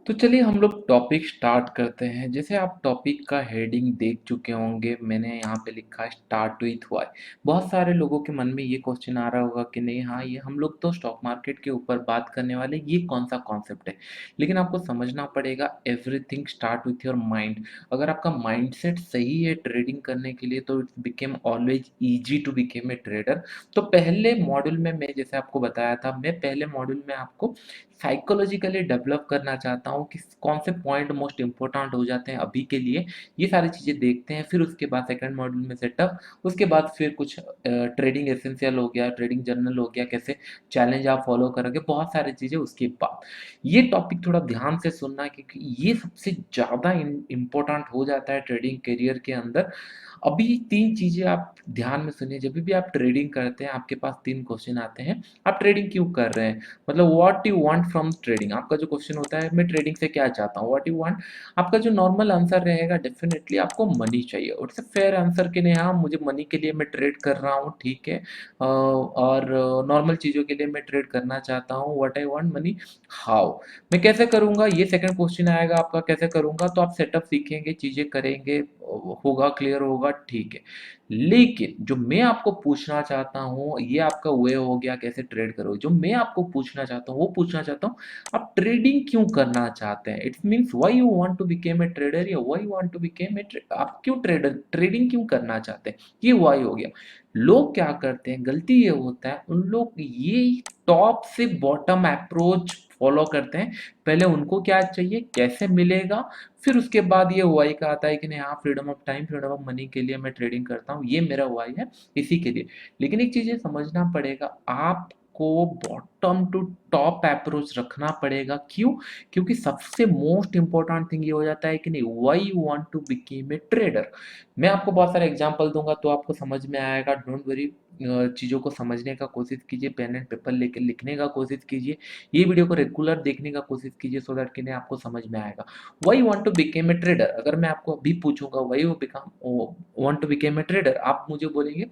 तो चलिए हम लोग टॉपिक स्टार्ट करते हैं। जैसे आप टॉपिक का हेडिंग देख चुके होंगे, मैंने यहाँ पे लिखा है स्टार्ट विथ व्हाई। बहुत सारे लोगों के मन में ये क्वेश्चन आ रहा होगा कि नहीं, हाँ, ये हम लोग तो स्टॉक मार्केट के ऊपर बात करने वाले, ये कौन-सा कॉन्सेप्ट है? लेकिन आपको समझना पड़ेगा everything start with your mind. अगर आपका माइंडसेट सही है ट्रेडिंग करने के लिए तो it's became always easy to became a trader. तो पहले मॉड्यूल में मैं जैसे आपको बताया था, मैं पहले मॉड्यूल में आपको साइकोलॉजिकली डेवलप करना चाहता हूँ कि कौन से पॉइंट मोस्ट इम्पोर्टेंट हो जाते हैं अभी के लिए, ये सारी चीज़ें देखते हैं। फिर उसके बाद सेकंड मॉड्यूल में सेटअप, उसके बाद फिर कुछ ट्रेडिंग एसेंशियल हो गया, ट्रेडिंग जर्नल हो गया, कैसे चैलेंज आप फॉलो करोगे, बहुत सारी चीज़ें उसके बाद। ये टॉपिक थोड़ा ध्यान से सुनना क्योंकि ये सबसे ज़्यादा इम्पोर्टेंट हो जाता है ट्रेडिंग करियर के अंदर। अभी 3 चीज़ें आप ध्यान में सुनिए, जब भी आप ट्रेडिंग करते हैं आपके पास 3 क्वेश्चन आते हैं, आप ट्रेडिंग क्यों कर रहे हैं? मतलब what you want from trading, आपका जो क्वेश्चन होता है मैं ट्रेडिंग से क्या चाहता हूँ, व्हाट यू वांट। आपका जो नॉर्मल आंसर रहेगा डेफिनेटली आपको मनी चाहिए, इट्स अ फेयर आंसर कि नहीं, हाँ मुझे मनी के लिए मैं ट्रेड कर रहा हूँ, ठीक है। और नॉर्मल चीज़ों के लिए मैं ट्रेड करना चाहता हूँ, what I want money. How, मैं कैसे करूँगा, ये सेकंड क्वेश्चन आएगा आपका, कैसे करूँगा, तो आप सेटअप सीखेंगे, चीज़ें करेंगे, होगा क्लियर होगा, ठीक है। लेकिन जो मैं आपको पूछना चाहता हूँ, ये आपका वे हो गया कैसे ट्रेड करोगे। जो मैं आपको पूछना चाहता हूँ, वो पूछना चाहता हूँ, आप ट्रेडिंग क्यों करना चाहते हैं? It means why you want to became a trader, या why you want to became a आप क्यों ट्रेडिंग क्यों करना चाहते हैं? ये व्हाई हो गया। लोग क्या करते हैं, गलती ये होता है, उन लोग ये टॉप से बॉटम अप्रोच फॉलो करते हैं। पहले उनको क्या चाहिए, कैसे मिलेगा, फिर उसके बाद ये वाई का आता है कि नहीं, हाँ freedom of time, freedom of money के लिए मैं ट्रेडिंग करता हूँ, ये मेरा वाई है, इसी के लिए। लेकिन एक चीज़ ये समझना पड़ेगा, आपको बॉटम टू टॉप अप्रोच रखना पड़ेगा। क्यों? क्योंकि सबसे मोस्ट इंपॉर्टेंट थिंग ये हो जाता है कि नहीं, why you want to became a trader. मैं आपको बहुत सारे एग्जांपल दूंगा तो आपको समझ में आएगा, डोंट वरी। चीज़ों को समझने का कोशिश कीजिए, पेन एंड पेपर लेकर लिखने का कोशिश कीजिए, ये वीडियो को रेगुलर देखने का कोशिश कीजिए, सो दैट कि नहीं आपको समझ में आएगा। Why want to became a trader, अगर मैं आपको अभी पूछूंगा why you become want to became a trader, आप मुझे बोलेंगे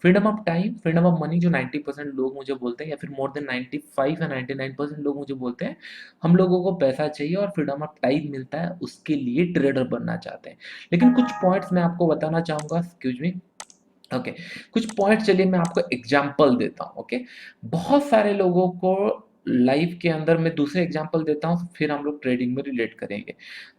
freedom of time, freedom of money, जो 90% लोग मुझे बोलते हैं, या फिर मोर देन 95 या 99% लोग मुझे बोलते हैं, हम लोगों को पैसा चाहिए और फ्रीडम ऑफ टाइम मिलता है, उसके लिए ट्रेडर बनना चाहते हैं। लेकिन कुछ पॉइंट्स मैं आपको बताना चाहूंगा, एक्सक्यूज मी। ओके, कुछ पॉइंट चलिए मैं आपको एग्जांपल देता हूँ। ओके, बहुत सारे लोगों को लाइफ के अंदर, मैं दूसरे एग्जांपल देता हूँ, फिर हम लोग ट्रेडिंग में रिलेट करेंगे।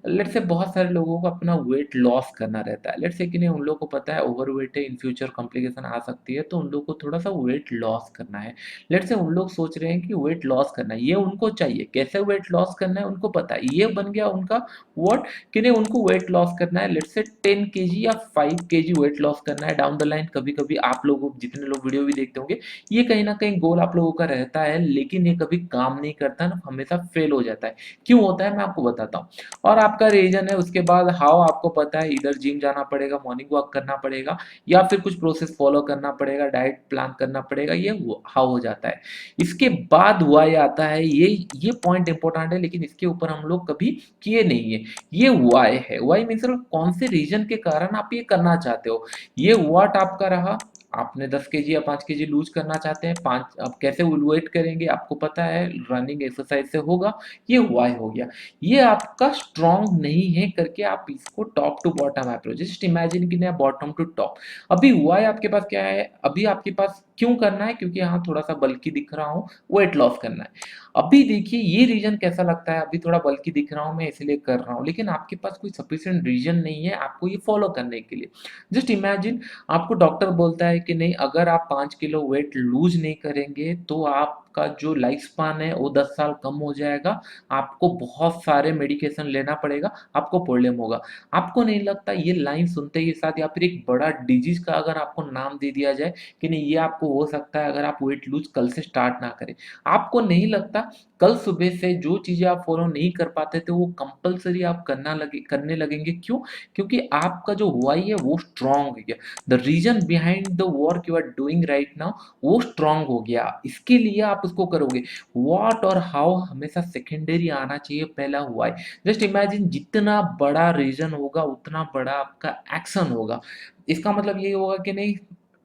लेट्स से बहुत सारे लोगों को अपना वेट लॉस करना रहता है, लेट्स से कि नहीं, उन लोगों को पता है ओवर वेट है, इन फ्यूचर कॉम्प्लिकेशन आ सकती है, तो उन लोगों को थोड़ा सा वेट लॉस करना है। लेट्स से उन लोग सोच रहे हैं कि वेट लॉस करना है, ये उनको चाहिए, कैसे वेट लॉस करना है उनको पता है, ये बन गया उनका व्हाट, कि नहीं उनको वेट लॉस करना है, लेट्स से 10 केजी या 5 केजी वेट लॉस करना है डाउन द लाइन। कभी-कभी आप लोगों, जितने लोग वीडियो भी देखते होंगे, ये कहीं न कहीं गोल आप लोगों का रहता है, लेकिन ये कभी काम नहीं करता ना, हमेशा फेल हो जाता है। क्यों होता है मैं आपको बताता हूँ, और आपका रीज़न है, उसके बाद हाउ आपको पता है, इधर जिम जाना पड़ेगा, मॉर्निंग वॉक करना पड़ेगा, या फिर कुछ प्रोसेस फॉलो करना पड़ेगा, डाइट प्लान करना पड़ेगा, ये हाउ हो जाता है। इसके बाद व्हाई आता है, ये पॉइंट इंपॉर्टेंट है, लेकिन इसके ऊपर हम लोग कभी किए नहीं है। ये वाई है, वाई मीन्स कौन से रीजन के कारण आप ये करना चाहते हो। ये व्हाट आपका रहा, आपने 10 केजी या 5 केजी लूज करना चाहते हैं, 5 आप कैसे वेट करेंगे आपको पता है, रनिंग एक्सरसाइज से होगा, ये वाई हो गया। ये आपका स्ट्रॉन्ग नहीं है करके आप इसको top to bottom approach, just imagine कि बॉटम टू टॉप। अभी वाई आपके पास क्या है, अभी आपके पास क्यों करना है, क्योंकि हाँ थोड़ा सा बल्कि दिख रहा हूँ, वेट लॉस करना है। अभी देखिए ये रीजन कैसा लगता है, अभी थोड़ा बल्कि दिख रहा हूँ मैं इसलिए कर रहा हूँ, लेकिन आपके पास कोई सफिशिएंट रीजन नहीं है आपको ये फॉलो करने के लिए। जस्ट इमेजिन, आपको डॉक्टर बोलता है कि नहीं, अगर आप 5 किलो वेट लूज नहीं करेंगे तो आपका जो लाइफ स्पान है वो 10 साल कम हो जाएगा, आपको बहुत सारे मेडिकेशन लेना पड़ेगा, आपको प्रॉब्लम होगा। आपको नहीं लगता ये लाइन सुनते ही साथ, या फिर एक बड़ा डिजीज का अगर आपको नाम दे दिया जाए कि नहीं ये आपको हो सकता है अगर आप वेट लूज कल से स्टार्ट ना करें, आपको नहीं लगता कल सुबह से जो चीज़ें आप फ़ॉलो नहीं कर पाते थे वो कंपल्सरी आप करने लगेंगे, क्यों? क्योंकि आपका जो व्हाई है वो स्ट्रॉन्ग हो गया। The reason behind the work you are doing right now, वो स्ट्रॉन्ग हो गया। इसके लिए आप उसको करोगे। व्हाट और हाउ हमेशा सेकेंडरी आना चाहिए, पहला व्हाई। जस्ट इमेजिन, जितना बड़ा रीज़न होगा उतना बड़ा आपका एक्शन होगा। इसका मतलब ये होगा कि नहीं,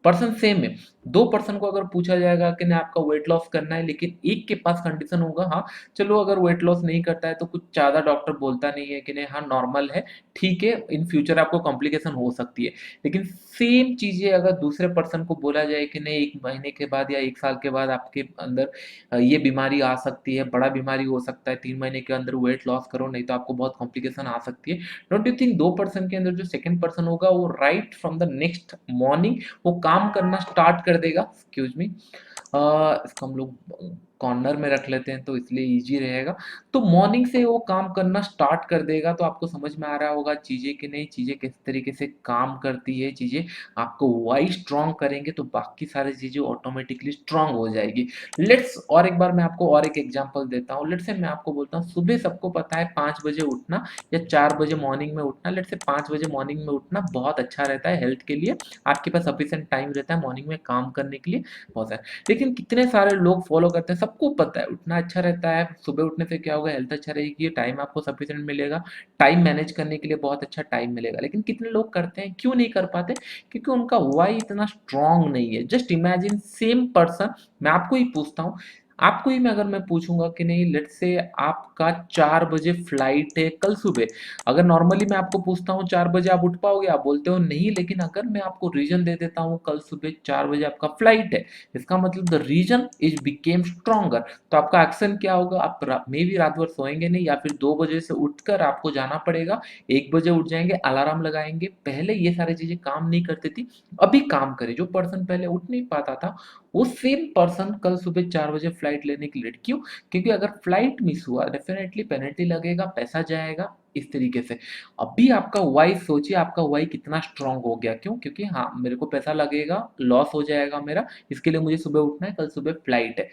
पर्सन सेम है। 2 पर्सन को अगर पूछा जाएगा कि नहीं आपका वेट लॉस करना है, लेकिन एक के पास कंडीशन होगा हाँ, चलो अगर वेट लॉस नहीं करता है तो कुछ ज़्यादा डॉक्टर बोलता नहीं है कि नहीं हाँ नॉर्मल है, ठीक है, इन फ्यूचर आपको कॉम्प्लिकेशन हो सकती है। लेकिन सेम चीज़ें अगर दूसरे पर्सन को बोला जाए कि नहीं 1 महीने के बाद या 1 साल के बाद आपके अंदर ये बीमारी आ सकती है, बड़ा बीमारी हो सकता है, 3 महीने के अंदर वेट लॉस करो नहीं तो आपको बहुत कॉम्प्लिकेशन आ सकती है। डोंट यू थिंक 2 पर्सन के अंदर जो सेकंड पर्सन होगा वो right from the next morning वो काम करना स्टार्ट कर देगा। एक्सक्यूज मी, इसको हम लोग कॉर्नर में रख लेते हैं तो इसलिए ईजी रहेगा। तो मॉर्निंग से वो काम करना स्टार्ट कर देगा, तो आपको समझ में आ रहा होगा चीज़ें कि नहीं चीज़ें किस तरीके से काम करती है, चीज़ें आपको वाई स्ट्रॉन्ग करेंगे तो बाकी सारी चीज़ें ऑटोमेटिकली स्ट्रॉन्ग हो जाएगी। लेट्स और एक बार मैं आपको और एक एग्जांपल देता हूँ। लेट्स से मैं आपको बोलता हूँ सुबह सबको पता है 5 बजे उठना या 4 बजे मॉर्निंग में उठना। लेट्स से 5 बजे मॉर्निंग में उठना बहुत अच्छा रहता है हेल्थ के लिए, आपके पास सफिशिएंट टाइम रहता है मॉर्निंग में काम करने के लिए, बहुत सारे। लेकिन कितने सारे लोग फॉलो करते हैं, सबको पता है उठना अच्छा रहता है, सुबह उठने से क्या होगा हेल्थ अच्छा रहेगी, टाइम आपको सफिशिएंट मिलेगा, टाइम मैनेज करने के लिए बहुत अच्छा टाइम मिलेगा। लेकिन कितने लोग करते हैं, क्यों नहीं कर पाते? क्योंकि उनका व्हाई इतना स्ट्रांग नहीं है। जस्ट इमेजिन सेम पर्सन, मैं आपको ही पूछता हूँ, आपको ही मैं अगर मैं पूछूंगा कि नहीं लेट्स से आपका 4 बजे फ्लाइट है कल सुबह, अगर नॉर्मली मैं आपको पूछता हूँ 4 बजे आप उठ पाओगे, आप बोलते हो नहीं, लेकिन अगर मैं आपको रीजन दे देता हूँ कल सुबह 4 बजे आपका फ्लाइट है, इसका मतलब the reason is became stronger, तो आपका एक्शन क्या होगा? आप मे भी रात भर सोएंगे नहीं या फिर 2 बजे से उठकर आपको जाना पड़ेगा, 1 बजे उठ जाएंगे, अलार्म लगाएंगे। पहले ये सारी चीजें काम नहीं करती थी, अभी काम करे। जो पर्सन पहले उठ नहीं पाता था वो सेम पर्सन कल सुबह 4 बजे फ्लाइट लेने के लिए, क्यों? क्योंकि अगर फ्लाइट मिस हुआ डेफिनेटली पेनल्टी लगेगा, पैसा जाएगा, इस तरीके से। अभी आपका वाई सोचिए, आपका वाई कितना स्ट्रांग हो गया, क्यों? क्योंकि हाँ मेरे को पैसा लगेगा, लॉस हो जाएगा मेरा, इसके लिए मुझे सुबह उठना है, कल सुबह फ्लाइट है।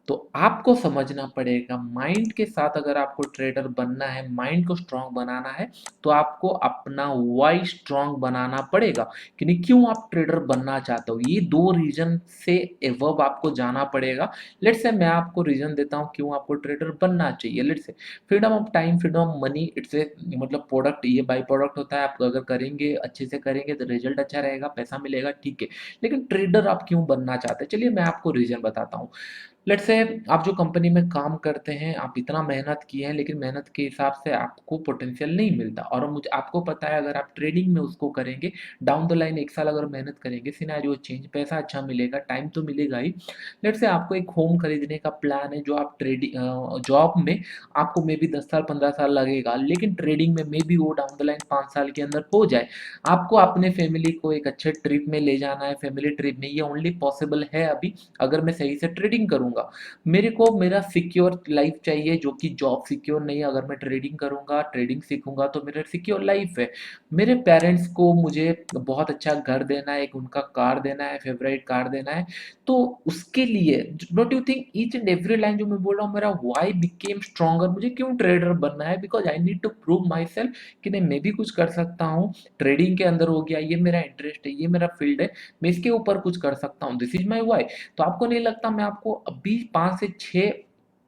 तो आपको समझना पड़ेगा माइंड के साथ, अगर आपको ट्रेडर बनना है, माइंड को स्ट्रांग बनाना है, तो आपको अपना वाई स्ट्रांग बनाना पड़ेगा कि नहीं क्यों आप ट्रेडर बनना चाहते हो। ये 2 रीजन से एवर्ब आपको जाना पड़ेगा। लेट्स से मैं आपको रीजन देता हूँ क्यों आपको ट्रेडर बनना चाहिए। Let's say freedom of time, freedom of money, it's a मतलब प्रोडक्ट, ये बाई प्रोडक्ट होता है। आप अगर करेंगे अच्छे से करेंगे तो रिजल्ट अच्छा रहेगा, पैसा मिलेगा, ठीक है। लेकिन ट्रेडर आप क्यों बनना चाहते हैं, चलिए मैं आपको रीजन बताता हूँ। लेट्स से आप जो कंपनी में काम करते हैं, आप इतना मेहनत किए हैं, लेकिन मेहनत के हिसाब से आपको पोटेंशियल नहीं मिलता, और मुझे आपको पता है अगर आप ट्रेडिंग में उसको करेंगे, डाउन द लाइन 1 साल अगर मेहनत करेंगे, सिनेरियो चेंज, पैसा अच्छा मिलेगा, टाइम तो मिलेगा ही। लेट्स से आपको एक होम खरीदने का प्लान है, जो आप ट्रेडिंग जॉब में आपको मे बी 10 साल 15 साल लगेगा, लेकिन ट्रेडिंग में मे बी वो डाउन द लाइन 5 साल के अंदर हो जाए। आपको अपने फैमिली को एक अच्छे ट्रिप में ले जाना है, फैमिली ट्रिप में, ये ओनली पॉसिबल है अभी अगर मैं सही से ट्रेडिंग करूंगा। मेरे को मेरा सिक्योर लाइफ चाहिए, जो कि जॉब सिक्योर नहीं है। अगर मैं ट्रेडिंग करूंगा, ट्रेडिंग सीखूंगा तो मेरा सिक्योर लाइफ है। मेरे पेरेंट्स को मुझे बहुत अच्छा घर देना है, एक उनका कार देना है, फेवरेट कार देना है। तो उसके लिए don't you think each and every line जो मैं बोल रहा हूँ, मेरा व्हाई बिकेम स्ट्रॉन्गर, मुझे क्यों ट्रेडर बनना है, because I need to prove myself कि नहीं मैं भी कुछ कर सकता हूँ। ट्रेडिंग के अंदर हो गया, ये मेरा इंटरेस्ट है, ये मेरा फील्ड है, मैं इसके ऊपर कुछ कर सकता हूँ, दिस इज माई वाई। तो आपको नहीं लगता मैं आपको अभी 5 से 6,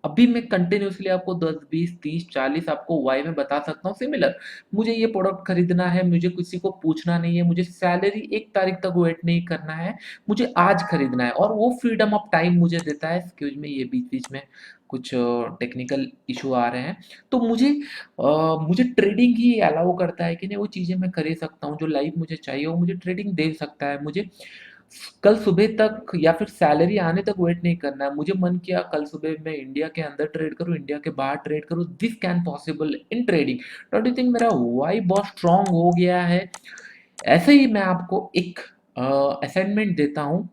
अभी मैं कंटिन्यूअसली आपको 10 20 30 40 आपको वाई में बता सकता हूँ सिमिलर। मुझे ये प्रोडक्ट खरीदना है, मुझे किसी को पूछना नहीं है, मुझे सैलरी 1 तारीख तक वेट नहीं करना है, मुझे आज खरीदना है, और वो फ्रीडम ऑफ टाइम मुझे देता है। एक्सक्यूज में ये बीच बीच में कुछ टेक्निकल इशू आ रहे हैं। तो मुझे ट्रेडिंग ही अलाउ करता है कि नहीं वो चीज़ें मैं खरीद सकता हूँ, जो लाइफ मुझे चाहिए वो मुझे ट्रेडिंग दे सकता है। मुझे कल सुबह तक या फिर सैलरी आने तक वेट नहीं करना है। मुझे मन किया कल सुबह मैं इंडिया के अंदर ट्रेड करूं, इंडिया के बाहर ट्रेड करूं, this can possible in trading. Don't you think मेरा वाई बहुत स्ट्रांग हो गया है? ऐसे ही मैं आपको एक असाइनमेंट देता हूं,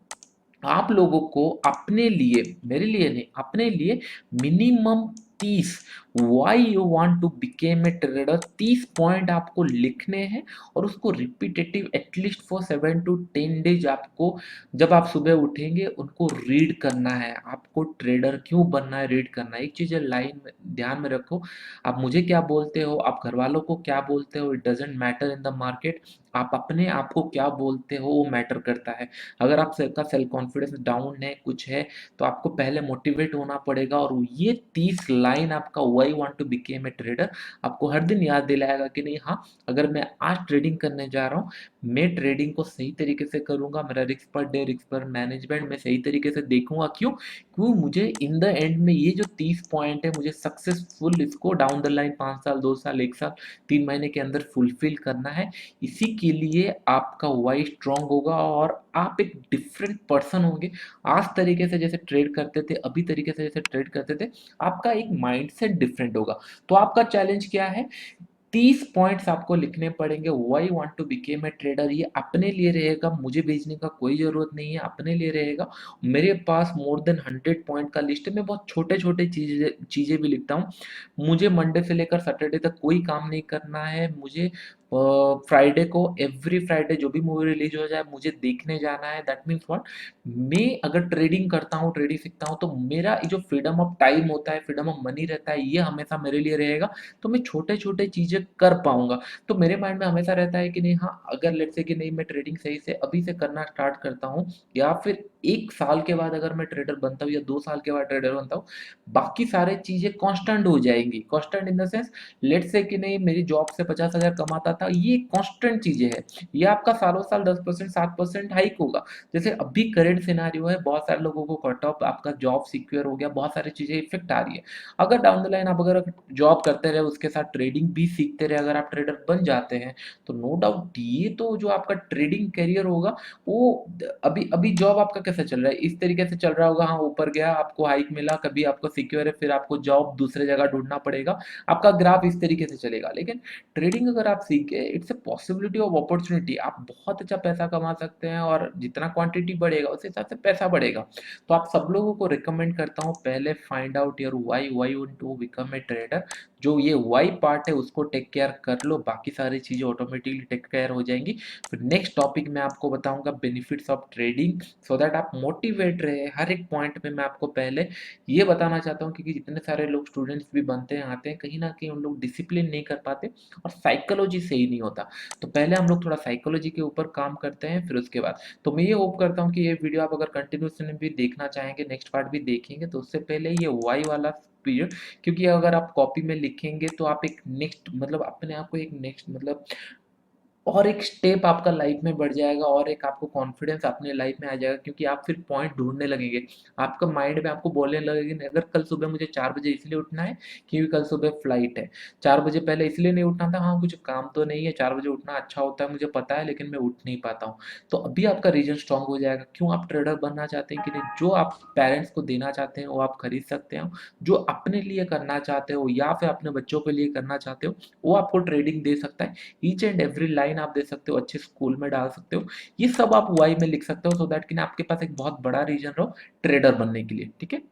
आप लोगों को अपने लिए, मेरे लिए नहीं, अपने लिए minimum 30, why you want to became a trader, 30 point आपको लिखने हैं, और उसको repetitive at least for 7 to 10 days आपको, जब आप सुबह उठेंगे उनको रीड करना है। आपको ट्रेडर क्यों बनना है, रीड करना है। एक चीज़ है, लाइन में ध्यान में रखो, आप मुझे क्या बोलते हो, आप घर वालों को क्या बोलते हो, it doesn't matter in the market. आप अपने आप को क्या बोलते हो वो मैटर करता है। अगर आप का सेल्फ कॉन्फिडेंस डाउन है, कुछ है, तो आपको पहले मोटिवेट होना पड़ेगा, और ये 30 लाइन आपका why want to became a trader आपको हर दिन याद दिलाएगा कि नहीं हाँ, अगर मैं आज ट्रेडिंग करने जा रहा हूँ, मैं ट्रेडिंग को सही तरीके से करूँगा, मेरा रिस्क पर डे, रिस्क पर मैनेजमेंट मैं सही तरीके से देखूँगा। क्यों? क्यों मुझे इन द एंड में ये जो 30 पॉइंट है मुझे सक्सेसफुल इसको डाउन द लाइन 5 साल, 2 साल, 1 साल, 3 महीने के अंदर फुलफिल करना है। इसी के लिए आपका व्हाई स्ट्रॉन्ग होगा और आप एक डिफरेंट पर्सन होंगे। आज तरीके से जैसे ट्रेड करते थे, अभी तरीके से जैसे ट्रेड करते थे, आपका एक माइंडसेट डिफरेंट होगा। तो आपका चैलेंज क्या है? 30 पॉइंट्स आपको लिखने पड़ेंगे। Why want to became a trader, ये अपने लिए रहेगा, मुझे भेजने का कोई ज़रूरत नहीं है, अपने लिए रहेगा। मेरे पास मोर देन 100 पॉइंट का लिस्ट है। मैं बहुत छोटे-छोटे चीज़ें चीज़ें भी लिखता हूँ। मुझे मंडे से लेकर सैटरडे तक कोई काम नहीं करना है। मुझे फ्राइडे को एवरी फ्राइडे जो भी मूवी रिलीज़ हो जाए मुझे देखने जाना है। That means what? मैं अगर ट्रेडिंग करता हूँ, ट्रेडिंग सीखता हूँ, तो मेरा जो फ्रीडम ऑफ टाइम होता है, फ्रीडम ऑफ मनी रहता है, ये हमेशा मेरे लिए रहेगा। तो मैं छोटे-छोटे चीज़ें कर पाऊँगा। तो मेरे माइंड में हमेशा रहता है कि नहीं हाँ, अगर लेट्स से कि नहीं मैं ट्रेडिंग सही से अभी से करना स्टार्ट करता हूँ या फिर 1 साल के बाद अगर मैं ट्रेडर बनता हूँ या 2 साल के बाद ट्रेडर बनता हूँ, बाकी सारी चीज़ें कांस्टेंट हो जाएँगी। Constant in the sense let's say कि नहीं मेरी जॉब से 50,000 कमाता था, ये कांस्टेंट चीज़ें हैं। ये आपका सालों-साल 10% 7% हाइक होगा। जैसे अभी करंट सिनेरियो है, बहुत सारे लोगों को कट ऑफ आपका जॉब सिक्योर हो गया, बहुत सारी चीज़ें इफ़ेक्ट आ रही है। अगर डाउन द लाइन आप अगर जॉब करते रहे, उसके साथ ट्रेडिंग भी सीखते रहे, अगर आप ट्रेडर बन जाते हैं, तो नो डाउट ये तो जो आपका ट्रेडिंग करियर होगा, वो अभी अभी जॉब आपका कैसा चल रहा है? इस तरीके से चल रहा होगा, हाँ, ऊपर गया, आपको हाइक मिला, कभी आपको सिक्योर है, फिर आपको जॉब दूसरे जगह ढूँढना पड़ेगा। आपका ग्राफ इस तरीके से चलेगा। लेकिन ट्रेडिंग अगर आप सीखे, it's a possibility of opportunity. आप बहुत अच्छा पैसा कमा सकते हैं और जितना क्वांटिटी बढ़ेगा, उस हिसाब से पैसा बढ़ेगा। तो आप सब लोगों को रिकमेंड करता हूँ पहले find out your why want to become a trader. जो ये व्हाई पार्ट है उसको टेक केयर कर लो, बाकी सारी चीज़ें ऑटोमेटिकली टेक केयर हो जाएँगी। फिर नेक्स्ट टॉपिक मैं आपको बताऊँगा benefits of trading so that आप मोटिवेट रहे। हर एक पॉइंट पे मैं आपको पहले ये बताना चाहता हूँ क्योंकि जितने सारे लोग स्टूडेंट्स भी बनते हैं, आते हैं, कहीं न कहीं उन लोग डिसिप्लिन नहीं कर पाते और साइकोलॉजी सही नहीं होता। तो पहले हम लोग थोड़ा साइकोलॉजी के ऊपर काम करते हैं, फिर उसके बाद तो मैं ये होप करता हूँ कि ये वीडियो आप अगर कंटिन्यूअसली भी देखना चाहेंगे, नेक्स्ट पार्ट भी देखेंगे, तो उससे पहले ये वाई वाला पीरियड क्योंकि अगर आप कॉपी में लिखेंगे तो आप एक नेक्स्ट मतलब अपने आप को एक नेक्स्ट मतलब और एक स्टेप आपका लाइफ में बढ़ जाएगा और एक आपको कॉन्फिडेंस अपने लाइफ में आ जाएगा क्योंकि आप फिर पॉइंट ढूँढने लगेंगे। आपका माइंड में आपको बोलने लगेगा कि अगर कल सुबह मुझे 4 बजे इसलिए उठना है क्योंकि कल सुबह फ्लाइट है। 4 बजे पहले इसलिए नहीं उठना था, हाँ, कुछ काम तो नहीं है, 4 बजे उठना अच्छा होता है मुझे पता है लेकिन मैं उठ नहीं पाता हूँ। तो अभी आपका रीज़न स्ट्रॉन्ग हो जाएगा। क्यों आप ट्रेडर बनना चाहते हैं कि नहीं? जो आप पेरेंट्स को देना चाहते हैं वो आप खरीद सकते हो। जो अपने लिए करना चाहते हो या फिर अपने बच्चों के लिए करना चाहते हो, वो आपको ट्रेडिंग दे सकता है। ईच एंड एवरी लाइन आप दे सकते हो, अच्छे स्कूल में डाल सकते हो। ये सब आप वाई में लिख सकते हो सो दैट कि ना आपके पास एक बहुत बड़ा रीज़न रहो ट्रेडर बनने के लिए, ठीक है?